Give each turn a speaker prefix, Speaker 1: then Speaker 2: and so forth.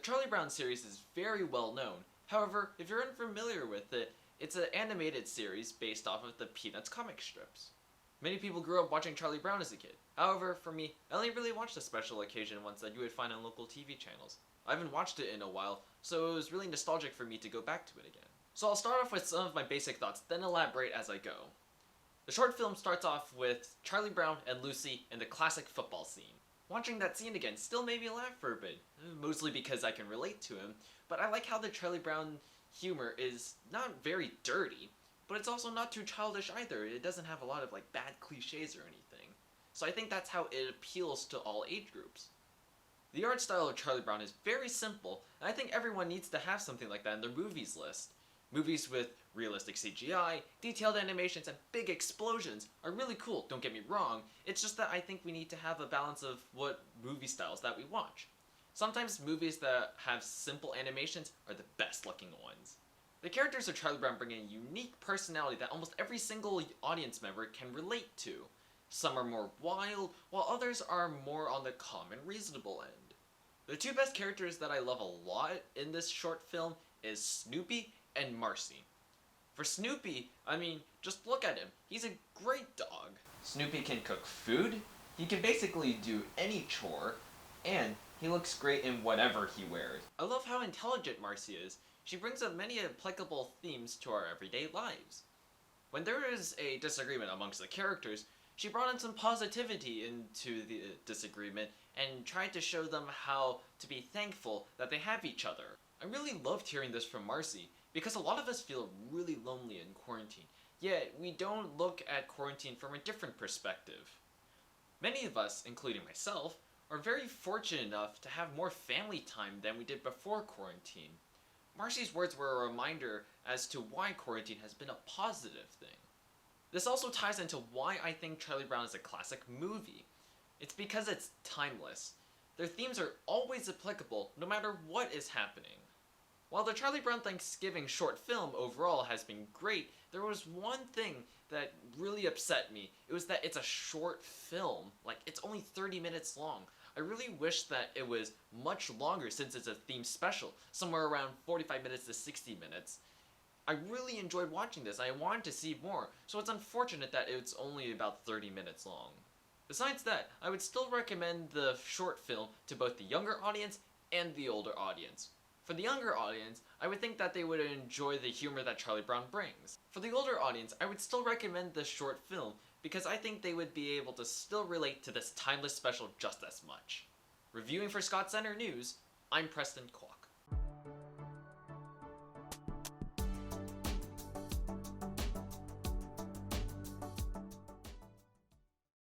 Speaker 1: Charlie Brown series is very well known. However, if you're unfamiliar with it, it's an animated series based off of the Peanuts comic strips. Many people grew up watching Charlie Brown as a kid. However, for me, I only really watched the special occasion ones that you would find on local TV channels. I haven't watched it in a while, so it was really nostalgic for me to go back to it again. So I'll start off with some of my basic thoughts, then elaborate as I go. The short film starts off with Charlie Brown and Lucy in the classic football scene. Watching that scene again still made me laugh for a bit, mostly because I can relate to him, but I like how the Charlie Brown humor is not very dirty, but it's also not too childish either. It doesn't have a lot of bad cliches or anything. So I think that's how it appeals to all age groups. The art style of Charlie Brown is very simple, and I think everyone needs to have something like that in their movies list. Movies with realistic CGI, detailed animations, and big explosions are really cool, don't get me wrong. It's just that I think we need to have a balance of what movie styles that we watch. Sometimes movies that have simple animations are the best looking ones. The characters of Charlie Brown bring a unique personality that almost every single audience member can relate to. Some are more wild, while others are more on the calm and reasonable end. The two best characters that I love a lot in this short film is Snoopy and Marcy. For Snoopy, just look at him. He's a great dog. Snoopy can cook food, he can basically do any chore, and he looks great in whatever he wears. I love how intelligent Marcy is. She brings up many applicable themes to our everyday lives. When there is a disagreement amongst the characters, she brought in some positivity into the disagreement and tried to show them how to be thankful that they have each other. I really loved hearing this from Marcy, because a lot of us feel really lonely in quarantine, yet we don't look at quarantine from a different perspective. Many of us, including myself, are very fortunate enough to have more family time than we did before quarantine. Marcy's words were a reminder as to why quarantine has been a positive thing. This also ties into why I think Charlie Brown is a classic movie. It's because it's timeless. Their themes are always applicable, no matter what is happening. While the Charlie Brown Thanksgiving short film overall has been great, there was one thing that really upset me. It was that it's a short film. It's only 30 minutes long. I really wish that it was much longer since it's a themed special, somewhere around 45 minutes to 60 minutes. I really enjoyed watching this. I wanted to see more, so it's unfortunate that it's only about 30 minutes long. Besides that, I would still recommend the short film to both the younger audience and the older audience. For the younger audience, I would think that they would enjoy the humor that Charlie Brown brings. For the older audience, I would still recommend this short film because I think they would be able to still relate to this timeless special just as much. Reviewing for Scott Center News, I'm Preston Kwok.